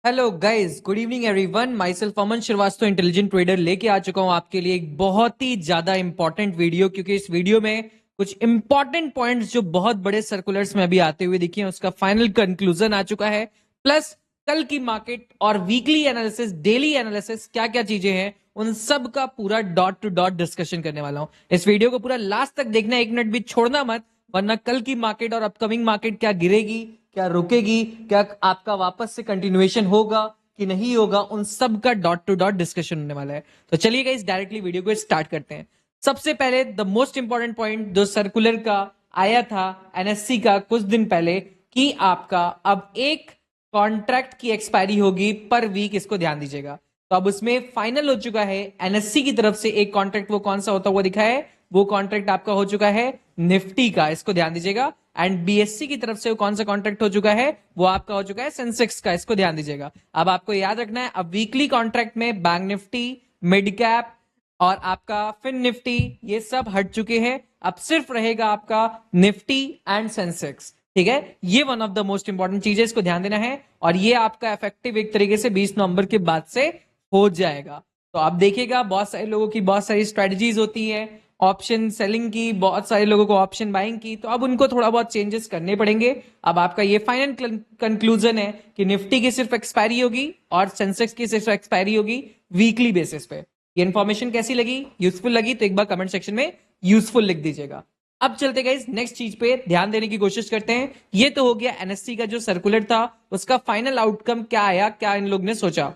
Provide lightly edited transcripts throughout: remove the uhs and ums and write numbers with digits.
Hello guys, good evening everyone. Myself Aman Shrivastava, intelligent trader लेके आ चुका हूं आपके लिए एक बहुत ही ज्यादा इंपॉर्टेंट वीडियो, क्योंकि इस वीडियो में कुछ इंपॉर्टेंट पॉइंट्स जो बहुत बड़े सर्कुलर्स में अभी आते हुए दिखे हैं उसका फाइनल कंक्लूजन आ चुका है। प्लस कल की मार्केट और वीकली एनालिसिस, डेली एनालिसिस, क्या क्या चीजें हैं उन सब का पूरा डॉट टू डॉट डिस्कशन करने वाला हूं। इस वीडियो को पूरा लास्ट तक देखना, एक मिनट भी छोड़ना मत, वरना कल की मार्केट और अपकमिंग मार्केट क्या गिरेगी, क्या रुकेगी, क्या आपका वापस से कंटिन्यूएशन होगा कि नहीं होगा, उन सब का डॉट टू डॉट डिस्कशन होने वाला है। तो चलिए गाइस, डायरेक्टली वीडियो को स्टार्ट करते हैं। सबसे पहले द मोस्ट इंपॉर्टेंट पॉइंट जो सर्कुलर का आया था एनएससी का कुछ दिन पहले, कि आपका अब एक कॉन्ट्रैक्ट की एक्सपायरी होगी पर वीक, इसको ध्यान दीजिएगा। तो अब उसमें फाइनल हो चुका है एनएससी की तरफ से एक कॉन्ट्रैक्ट, वो कौन सा होता हुआ दिखा है, वो कॉन्ट्रैक्ट आपका हो चुका है निफ्टी का, इसको ध्यान दीजिएगा। एंड बीएससी की तरफ से कौन सा कॉन्ट्रैक्ट हो चुका है, वो आपका हो चुका है सेंसेक्स का, इसको ध्यान दीजिएगा। अब आपको याद रखना है, अब वीकली कॉन्ट्रैक्ट में बैंक निफ्टी, मिड कैप और आपका फिन निफ्टी ये सब हट चुके हैं। अब सिर्फ रहेगा आपका निफ्टी एंड सेंसेक्स। ठीक है, ये one of the most important चीज है, इसको ध्यान देना है। और ये आपका इफेक्टिव एक तरीके से 20 नवंबर के बाद से हो जाएगा। तो आप देखिएगा, बहुत सारे लोगों की बहुत सारी स्ट्रेटजीज होती है, ऑप्शन सेलिंग की, बहुत सारे लोगों को ऑप्शन बाइंग की, तो अब उनको थोड़ा बहुत चेंजेस करने पड़ेंगे। अब आपका ये फाइनल कंक्लूजन है कि निफ्टी की सिर्फ एक्सपायरी होगी और सेंसेक्स की सिर्फ एक्सपायरी होगी वीकली बेसिस पे। ये इन्फॉर्मेशन कैसी लगी, यूजफुल लगी तो एक बार कमेंट सेक्शन में यूजफुल लिख दीजिएगा। अब चलते गाइस नेक्स्ट चीज पे ध्यान देने की कोशिश करते हैं। ये तो हो गया एनएससी का जो सर्कुलर था, उसका फाइनल आउटकम क्या आया, क्या इन लोग ने सोचा।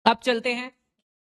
अब चलते हैं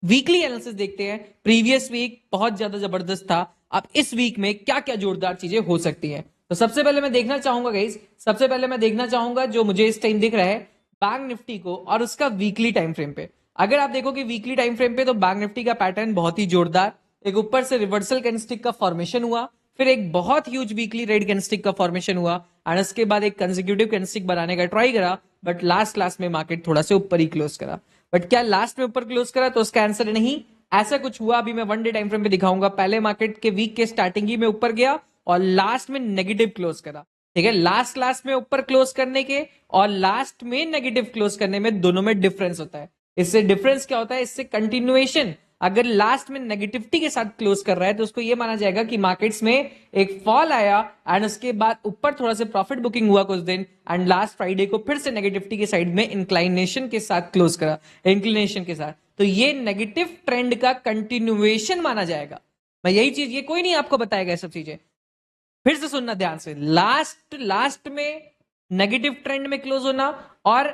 वीकली एनालिसिस देखते हैं। प्रीवियस वीक बहुत ज्यादा जबरदस्त था, अब इस वीक में क्या क्या जोरदार चीजें हो सकती हैं। तो सबसे पहले मैं देखना चाहूंगा गाइस, सबसे पहले मैं देखना चाहूंगा जो मुझे इस टाइम दिख रहा है बैंक निफ्टी को और उसका वीकली टाइम फ्रेम पे। अगर आप देखो कि वीकली टाइम फ्रेम पे, तो बैंक निफ्टी का पैटर्न बहुत ही जोरदार, एक ऊपर से रिवर्सल कैंडलस्टिक का फॉर्मेशन हुआ, फिर एक बहुत ह्यूज वीकली रेड कैंडलस्टिक का फॉर्मेशन हुआ, और उसके बाद एक कंसेक्यूटिव कैंडलस्टिक बनाने का ट्राई करा, बट लास्ट में मार्केट थोड़ा से ऊपर ही क्लोज करा। बट क्या लास्ट में ऊपर क्लोज करा, तो उसका आंसर नहीं, ऐसा कुछ हुआ। अभी मैं वन डे टाइम फ्रेम पे दिखाऊंगा, पहले मार्केट के वीक के स्टार्टिंग ही में ऊपर गया और लास्ट में नेगेटिव क्लोज करा। ठीक है, लास्ट में ऊपर क्लोज करने के और लास्ट में नेगेटिव क्लोज करने में दोनों में डिफरेंस होता है। इससे डिफरेंस क्या होता है, इससे कंटिन्यूएशन। अगर लास्ट में नेगेटिविटी के साथ क्लोज कर रहा है तो उसको यह माना जाएगा कि मार्केट्स में एक फॉल आया एंड उसके बाद ऊपर थोड़ा सा प्रॉफिट बुकिंग हुआ कुछ दिन, एंड लास्ट फ्राइडे को फिर से नेगेटिविटी के साइड में इंक्लाइनेशन के साथ क्लोज करा, इंक्लिनेशन के साथ, तो ये नेगेटिव ट्रेंड का कंटिन्यूएशन माना जाएगा। मैं यही चीज, ये कोई नहीं आपको बताएगा ये सब चीजें, फिर से सुनना ध्यान से। लास्ट में नेगेटिव ट्रेंड में क्लोज होना और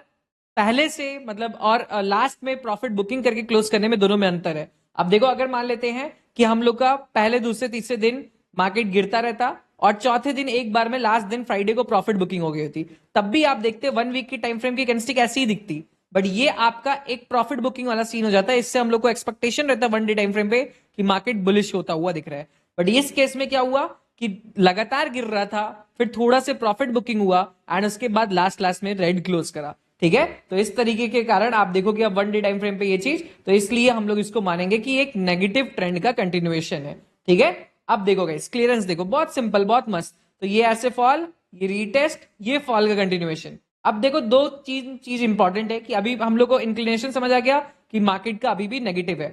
पहले से मतलब और लास्ट में प्रॉफिट बुकिंग करके क्लोज करने में दोनों में अंतर है। अब देखो, अगर मान लेते हैं कि हम लोग का पहले दूसरे तीसरे दिन मार्केट गिरता रहता और चौथे दिन एक बार में लास्ट दिन फ्राइडे को प्रॉफिट बुकिंग हो गई होती, तब भी आप देखते वन वीक की टाइम फ्रेम की कैंडलस्टिक ऐसी ही दिखती। बट ये आपका एक प्रॉफिट बुकिंग वाला सीन हो जाता है, इससे हम लोग को एक्सपेक्टेशन रहता है वन डे टाइम फ्रेम पे कि मार्केट बुलिश होता हुआ दिख रहा है। बट इस केस में क्या हुआ कि लगातार गिर रहा था, फिर थोड़ा से प्रॉफिट बुकिंग हुआ एंड उसके बाद लास्ट में रेड क्लोज करा। ठीक है, तो इस तरीके के कारण आप देखो कि अब वन डे टाइम फ्रेम पे ये चीज, तो इसलिए हम लोग इसको मानेंगे कि एक नेगेटिव ट्रेंड का कंटिन्यूएशन है। ठीक है, अब देखो गाइस, क्लियरेंस देखो, बहुत सिंपल, बहुत मस्त। तो ये ऐसे फॉल, ये रीटेस्ट, ये फॉल का कंटिन्यूएशन। अब देखो, दो चीज इंपॉर्टेंट है कि अभी हम लोग को इंक्लिनेशन समझ आ गया कि मार्केट का अभी भी नेगेटिव है।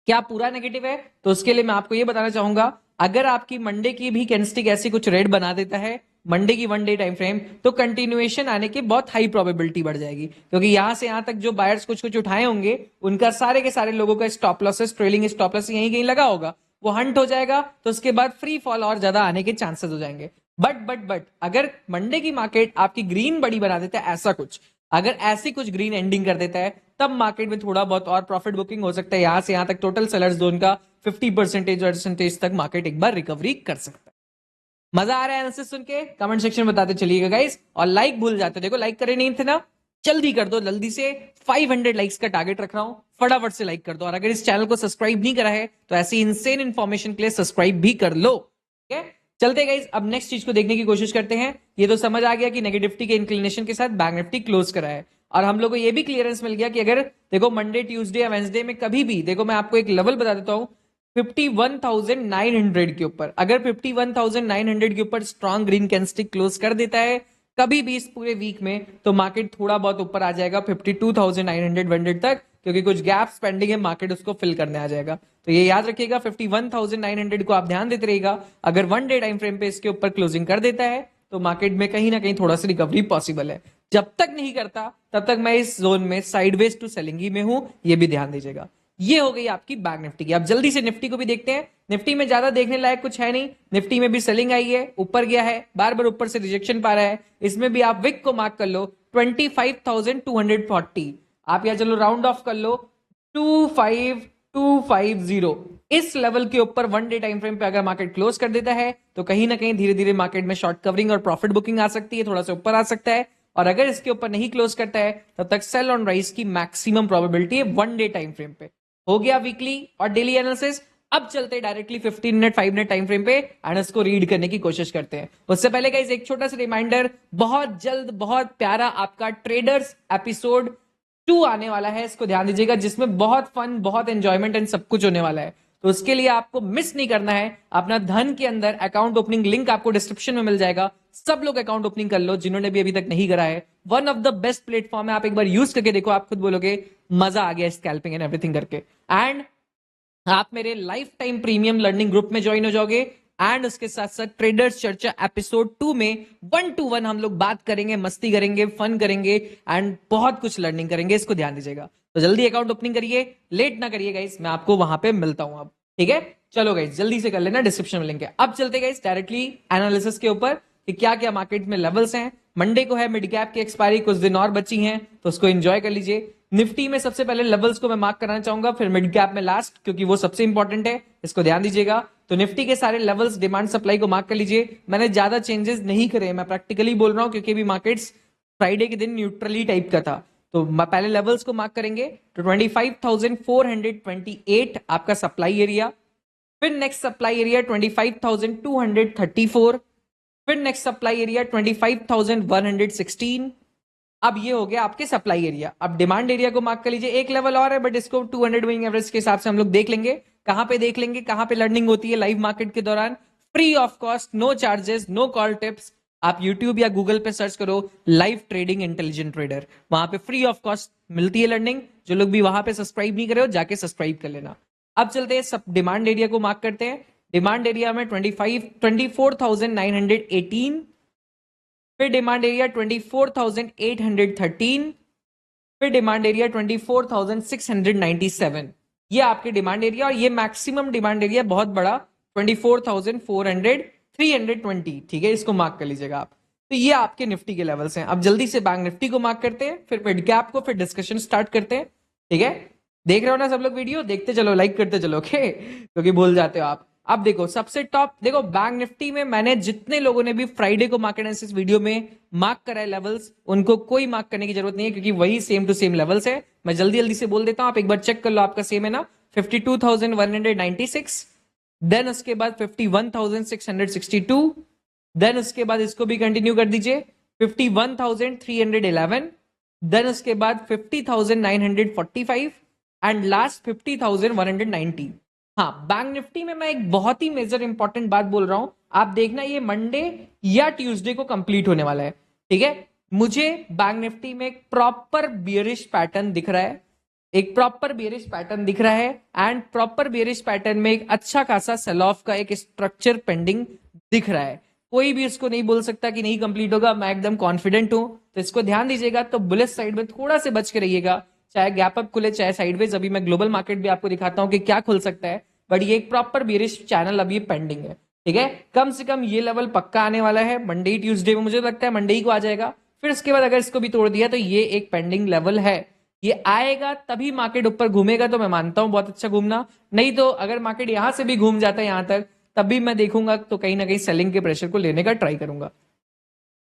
क्या पूरा नेगेटिव है, तो उसके लिए मैं आपको यह बताना चाहूंगा, अगर आपकी मंडे की भी कैंडलस्टिक ऐसी कुछ रेड बना देता है, मंडे की वन डे टाइम फ्रेम, तो कंटिन्यूएशन आने की बहुत हाई प्रोबेबिलिटी बढ़ जाएगी, क्योंकि यहां से यहां तक जो बायर्स कुछ कुछ उठाए होंगे उनका सारे के सारे लोगों का stop losses, trailing stop loss यहीं कहीं लगा होगा, वो हंट हो जाएगा, तो उसके बाद फ्री फॉल और ज्यादा आने के चांसेस हो जाएंगे। बट अगर मंडे की मार्केट आपकी ग्रीन बड़ी बना देता है, ऐसा कुछ अगर ऐसी कुछ ग्रीन एंडिंग कर देता है, तब मार्केट में थोड़ा बहुत और प्रॉफिट बुकिंग हो सकता है, यहां से यहां तक टोटल सेलर्स जोन का 50% तक मार्केट एक बार रिकवरी कर सकता है। मजा आ रहा है एनालिसिस सुन के, कमेंट सेक्शन में बताते चलिएगा गाइस। और लाइक भूल जाते, देखो लाइक करे नहीं थे ना, जल्दी कर दो, जल्दी से 500 लाइक्स का टारगेट रख रहा हूं, फटाफट से लाइक कर दो। और अगर इस चैनल को सब्सक्राइब नहीं करा है तो ऐसी इनसेन इंफॉर्मेशन के लिए सब्सक्राइब भी कर लो। ठीक है, चलते गाइस, अब नेक्स्ट चीज को देखने की कोशिश करते हैं। ये तो समझ आ गया कि नेगेटिविटी के इंक्लिनेशन के साथ बैंक निफ्टी क्लोज करा है, और हम लोग को ये भी क्लियरेंस मिल गया कि अगर देखो मंडे, ट्यूसडे या वेंसडे में कभी भी देखो, मैं आपको एक लेवल बता देता हूं, 51,900 के ऊपर, अगर 51,900 के ऊपर स्ट्रॉन्ग ग्रीन कैंडलस्टिक क्लोज कर देता है, कभी भी इस पूरे वीक में तो मार्केट थोड़ा बहुत ऊपर आ जाएगा 52,900 तक, क्योंकि कुछ गैप्स पेंडिंग है, मार्केट उसको फिल करने आ जाएगा। तो ये याद रखिएगा, 51,900 को आप ध्यान देते रहिएगा। अगर वन डे टाइम फ्रेम पे इसके ऊपर क्लोजिंग कर देता है तो मार्केट में कहीं ना कहीं थोड़ा सा रिकवरी पॉसिबल है। जब तक नहीं करता तब तक मैं इस जोन में साइडवेज टू सेलिंग ही में हूं, ये भी ध्यान दीजिएगा। ये हो गई आपकी बैंक निफ्टी की। अब जल्दी से निफ्टी को भी देखते हैं। निफ्टी में ज्यादा देखने लायक कुछ है नहीं। निफ्टी में भी सेलिंग आई है, ऊपर गया है, बार बार ऊपर से रिजेक्शन पा रहा है। इसमें भी आप विक को मार्क कर लो 25,240। आप यहां चलो राउंड ऑफ कर लो 25250। इस लेवल के ऊपर वन डे टाइम फ्रेम पे अगर मार्केट क्लोज कर देता है तो कहीं ना कहीं धीरे धीरे मार्केट में शॉर्ट कवरिंग और प्रॉफिट बुकिंग आ सकती है, थोड़ा सा ऊपर आ सकता है। और अगर इसके ऊपर नहीं क्लोज करता है तब तक सेल ऑन राइज की मैक्सिमम प्रोबेबिलिटी है वन डे टाइम फ्रेम पे। हो गया वीकली और डेली एनालिसिस। अब चलते directly 15 minute 5 minute time frame पे एंड उसको रीड करने की कोशिश करते हैं। उससे पहले गाइस एक छोटा सा रिमाइंडर, बहुत जल्द बहुत प्यारा आपका ट्रेडर्स एपिसोड 2 आने वाला है, इसको ध्यान दीजिएगा, जिसमें बहुत फन, बहुत एंजॉयमेंट एंड सब कुछ होने वाला है। तो उसके लिए आपको मिस नहीं करना है। अपना धन के अंदर अकाउंट ओपनिंग लिंक आपको डिस्क्रिप्शन में मिल जाएगा। सब लोग अकाउंट ओपनिंग कर लो जिन्होंने भी अभी तक नहीं करा है। One of the best platform है, आप एक बार यूज करके देखो, आप खुद बोलोगे मजा आ गया स्कैल्पिंग एंड एवरीथिंग करके। एंड आप मेरे life time premium learning group में ज्वाइन हो जाओगे। एंड उसके साथ साथ ट्रेडर्स चर्चा एपिसोड 2 में 1-to-1 हम लोग बात करेंगे, मस्ती करेंगे, फन करेंगे एंड बहुत कुछ लर्निंग करेंगे, इसको ध्यान दीजिएगा। तो जल्दी अकाउंट ओपनिंग करिए, लेट ना करिए गाइस, मैं आपको वहां पे मिलता हूं अब, ठीक है। चलो गाइस जल्दी से कर लेना, डिस्क्रिप्शन में लिंक है। अब चलते गाइस डायरेक्टली एनालिसिस के ऊपर कि क्या क्या मार्केट में लेवल्स हैं। मंडे को है मिड कैप की एक्सपायरी, कुछ दिन और बची हैं तो उसको एंजॉय कर लीजिए। निफ्टी में सबसे पहले लेवल्स को मैं मार्क कराना चाहूंगा, फिर मिड कैप में लास्ट, क्योंकि वो सबसे इंपॉर्टेंट है, इसको ध्यान दीजिएगा। तो निफ्टी के सारे लेवल्स, डिमांड सप्लाई को मार्क कर लीजिए। मैंने ज्यादा चेंजेस नहीं करे, मैं प्रैक्टिकली बोल रहा हूं क्योंकि अभी मार्केट्स फ्राइडे के दिन न्यूट्रली टाइप का था। तो पहले लेवल्स को मार्क करेंगे तो 25,428 आपका सप्लाई एरिया, फिर नेक्स्ट सप्लाई एरिया 25,234, फिर नेक्स्ट सप्लाई एरिया 25,116। अब ये हो गया आपके सप्लाई एरिया। अब डिमांड एरिया को मार्क कर लीजिए, एक लेवल और है बट इसको 200 मूविंग एवरेज के हिसाब से हम लोग देख लेंगे। कहां पे देख लेंगे, कहां पे लर्निंग होती है लाइव मार्केट के दौरान, free of cost, no charges, no call tips. आप यूट्यूब या गूगल पे सर्च करो लाइव ट्रेडिंग इंटेलिजेंट ट्रेडर, वहां पे फ्री ऑफ कॉस्ट मिलती है लर्निंग। जो लोग भी वहां पे सब्सक्राइब नहीं करे हो जाके सब्सक्राइब कर लेना। अब चलते हैं सब डिमांड एरिया को मार्क करते हैं। डिमांड एरिया में 24,918, फिर डिमांड एरिया 24,813, फिर डिमांड एरिया 24,697। ये आपके डिमांड एरिया, और ये मैक्सिमम डिमांड एरिया बहुत बड़ा 24,400 320, ठीक है, इसको मार्क कर लीजिएगा आप। तो ये आपके निफ्टी के लेवल्स हैं। अब जल्दी से बैंक निफ्टी को मार्क करते हैं, फिर मिड कैप को, फिर डिस्कशन स्टार्ट करते हैं, ठीक है। देख रहे हो ना सब लोग, वीडियो देखते चलो, लाइक करते चलो, ओके, क्योंकि भूल जाते हो आप। अब देखो सबसे टॉप, देखो बैंक निफ्टी में मैंने जितने लोगों ने भी फ्राइडे को मार्केट एनालिसिस वीडियो में मार्क करा है लेवल्स, उनको कोई मार्क करने की जरूरत नहीं है क्योंकि वही सेम टू सेम लेवल्स है। मैं जल्दी जल्दी से बोल देता हूं, आप एक बार चेक कर लो, आपका सेम है ना, 52,196, देन उसके बाद 51,662, देन उसके बाद इसको भी कंटिन्यू कर दीजिए 51,311, देन उसके बाद 50,945 एंड लास्ट 50,190। हाँ, बैंक निफ्टी में मैं एक बहुत ही मेजर इंपॉर्टेंट बात बोल रहा हूं, आप देखना ये मंडे या ट्यूसडे को कंप्लीट होने वाला है, ठीक है। मुझे बैंक निफ्टी में एक प्रॉपर बियरिश पैटर्न दिख रहा है, एक प्रॉपर बियरिश पैटर्न दिख रहा है एंड प्रॉपर बियरिश पैटर्न में एक अच्छा खासा सेल ऑफ का एक स्ट्रक्चर पेंडिंग दिख रहा है। कोई भी इसको नहीं बोल सकता कि नहीं कंप्लीट होगा, मैं एकदम कॉन्फिडेंट हूं। तो इसको ध्यान दीजिएगा। तो बुलिश साइड में थोड़ा से बच के रहिएगा, चाहे गैप अप खुले चाहे साइडवेज। अभी मैं ग्लोबल मार्केट भी आपको दिखाता हूं कि क्या खुल सकता है, बट ये एक प्रॉपर बियरिश चैनल अभी पेंडिंग है, ठीक है। कम से कम ये लेवल पक्का आने वाला है मंडे ट्यूसडे में, मुझे लगता है मंडे ही को आ जाएगा। फिर उसके बाद अगर इसको भी तोड़ दिया तो ये एक पेंडिंग लेवल है, ये आएगा तभी मार्केट ऊपर घूमेगा। तो मैं मानता हूं बहुत अच्छा घूमना, नहीं तो अगर मार्केट यहां से भी घूम जाता है यहां तक तब भी मैं देखूंगा तो कहीं ना कहीं सेलिंग के प्रेशर को लेने का ट्राई करूंगा।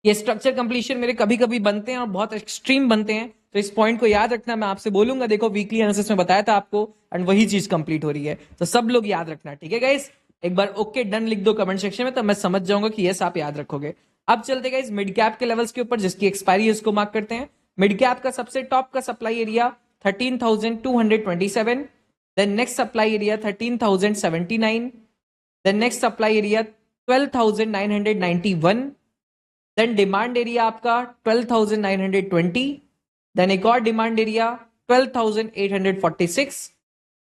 ये स्ट्रक्चर कंप्लीशन मेरे कभी कभी बनते हैं और बहुत एक्सट्रीम बनते हैं, तो इस पॉइंट को याद रखना। मैं आपसे बोलूंगा, देखो वीकली एनालिसिस में बताया था आपको एंड वही चीज कंप्लीट हो रही है, तो सब लोग याद रखना, ठीक है गाइस। एक बार ओके डन लिख दो कमेंट सेक्शन में, तो मैं समझ जाऊंगा कि यस आप याद रखोगे। अब चलते गाइस मिड कैप के लेवल्स के ऊपर, जिसकी एक्सपायरी है उसको मार्क करते हैं। मिड कैप का सबसे टॉप का supply area 13,227, then next supply area 13,079, then next supply area 12,991, then demand area आपका 12,920, देन एक और demand area 12,846,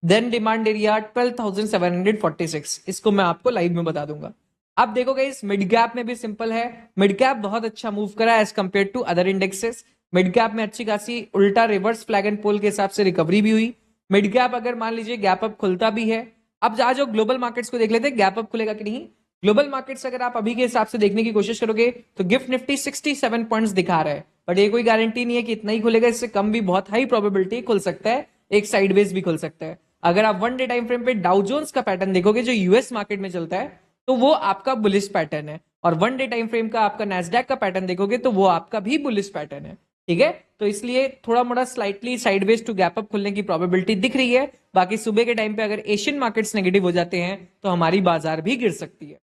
then demand area 12,746। इसको मैं आपको लाइव में बता दूंगा। अब देखो गाइस, मिड कैप में भी सिंपल है। मिड कैप बहुत अच्छा मूव करा as compare to other indexes. Mid cap में अच्छी खासी उल्टा रिवर्स फ्लैग एंड पोल के हिसाब से रिकवरी भी हुई। मिड कैप अगर मान लीजिए गैप अप खुलता भी है। अब आज ग्लोबल मार्केट्स को देख लेते हैं, गैप अप खुलेगा कि नहीं। ग्लोबल मार्केट्स अगर आप अभी के हिसाब से देखने की कोशिश करोगे तो गिफ्ट निफ्टी 67 पॉइंट्स दिखा रहा है, बट ये कोई गारंटी नहीं है कि इतना ही खुलेगा, इससे कम भी बहुत हाई प्रोबेबिलिटी खुल सकता है, एक साइडवेज भी खुल सकता है। अगर आप वन डे टाइम फ्रेम पे डाउ जोन्स का पैटर्न देखोगे जो यूएस मार्केट में चलता है, तो वो आपका बुलिश पैटर्न है, और वन डे टाइम फ्रेम का आपका नैस्डैक का पैटर्न देखोगे तो वो आपका भी बुलिश पैटर्न है। ठीक है, तो इसलिए थोड़ा मोड़ा slightly sideways to gap up खुलने की प्रोबेबिलिटी दिख रही है। बाकी सुबह के टाइम पे अगर एशियन मार्केट्स नेगेटिव हो जाते हैं तो हमारी बाजार भी गिर सकती है।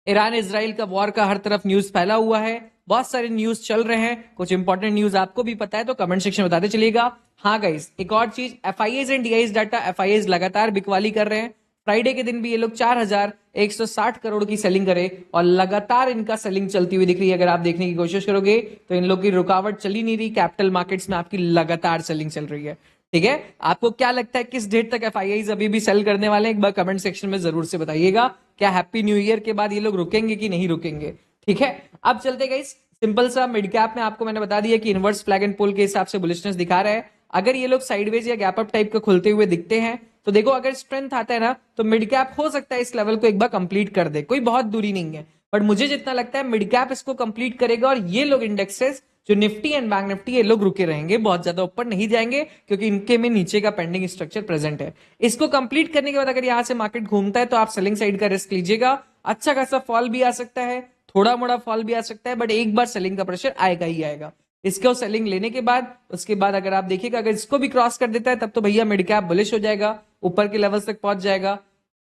ईरान इजराइल का वॉर का हर तरफ न्यूज फैला हुआ है, बहुत सारे न्यूज चल रहे हैं। कुछ इंपॉर्टेंट न्यूज आपको भी पता है तो कमेंट सेक्शन में बताते चलिएगा। हाँ गाइस, एक और चीज, FIS and DIIs data, FIS लगातार बिकवाली कर रहे हैं। फ्राइडे के दिन भी ये लोग 4,160 करोड़ की सेलिंग करे, और लगातार इनका सेलिंग चलती हुई दिख रही है। अगर आप देखने की कोशिश करोगे तो इन लोग की रुकावट चली नहीं रही, कैपिटल मार्केट्स में आपकी लगातार सेलिंग चल रही है। ठीक है, आपको क्या लगता है किस डेट तक एफआईआईज अभी भी सेल करने वाले हैं, एक बार कमेंट सेक्शन में जरूर से बताइएगा। क्या हैप्पी न्यू ईयर के बाद ये लोग रुकेंगे कि नहीं रुकेंगे। ठीक है, अब चलते गाइस, सिंपल सा मिड कैप में आपको मैंने बता दिया कि इनवर्स फ्लैग एंड पोल के हिसाब से बुलिशनेस दिखा रहा है। अगर ये लोग साइडवेज या गैप अप टाइप का खुलते हुए दिखते हैं तो देखो, अगर स्ट्रेंथ आता है ना तो मिड कैप हो सकता है इस लेवल को एक बार कंप्लीट कर दे, कोई बहुत दूरी नहीं है। बट मुझे जितना लगता है मिड कैप इसको कंप्लीट करेगा, और ये लोग इंडेक्सेस जो निफ्टी एंड बैंक निफ्टी, ये लोग रुके रहेंगे, बहुत ज्यादा ऊपर नहीं जाएंगे, क्योंकि इनके में नीचे का पेंडिंग स्ट्रक्चर प्रेजेंट है। इसको कंप्लीट करने के बाद अगर यहां से मार्केट घूमता है तो आप सेलिंग साइड का रिस्क लीजिएगा। अच्छा खासा फॉल भी आ सकता है, थोड़ा मोड़ा फॉल भी आ सकता है, बट एक बार सेलिंग का प्रेशर आएगा ही आएगा। इसको सेलिंग लेने के बाद उसके बाद अगर आप देखिएगा, अगर इसको भी क्रॉस कर देता है तब तो भैया मिड कैप बुलिश हो जाएगा, ऊपर के लेवल्स तक पहुंच जाएगा।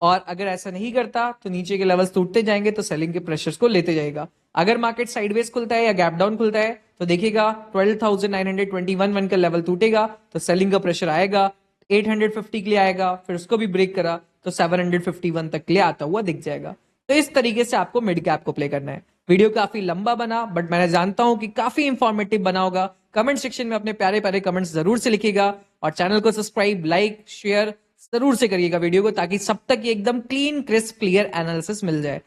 और अगर ऐसा नहीं करता तो नीचे के लेवल्स टूटते जाएंगे, तो सेलिंग के प्रेशर्स को लेते जाएगा। अगर मार्केट साइडवेज खुलता है या गैप डाउन खुलता है तो देखिएगा 12,921 का लेवल टूटेगा तो सेलिंग का प्रेशर आएगा, 850 के लिए आएगा, फिर उसको भी ब्रेक करा तो 751 तक के लिए आता हुआ दिख जाएगा। तो इस तरीके से आपको मिड कैप को प्ले करना है। वीडियो काफी लंबा बना, बट मैं जानता हूं कि काफी इंफॉर्मेटिव बना होगा। कमेंट सेक्शन में अपने प्यारे प्यारे कमेंट्स जरूर से लिखिएगा, और चैनल को सब्सक्राइब, लाइक, शेयर जरूर से करिएगा वीडियो को, ताकि सब तक एकदम क्लीन क्रिस्प क्लियर एनालिसिस मिल जाए।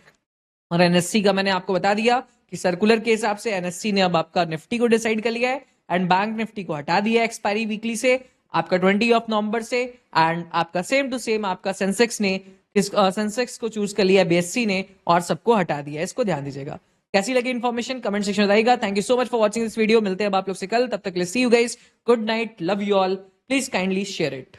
और एनएससी का मैंने आपको बता दिया कि सर्कुलर के हिसाब से एनएससी ने अब आपका निफ्टी को डिसाइड कर लिया है, एंड बैंक निफ्टी को हटा दिया एक्सपायरी वीकली से आपका 20 ऑफ नवंबर से, एंड आपका सेम टू सेम आपका सेंसेक्स ने सेंसेक्स को चूज कर लिया बीएससी ने, और सबको हटा दिया। इसको ध्यान दीजिएगा। कैसी लगी इन्फॉर्मेशन कमेंट सेक्शन में बताइएगा। Thank you so much for watching this video. मिलते हैं अब आप लोग से कल, तब तक ले see you guys, good night, love you all, please kindly share it.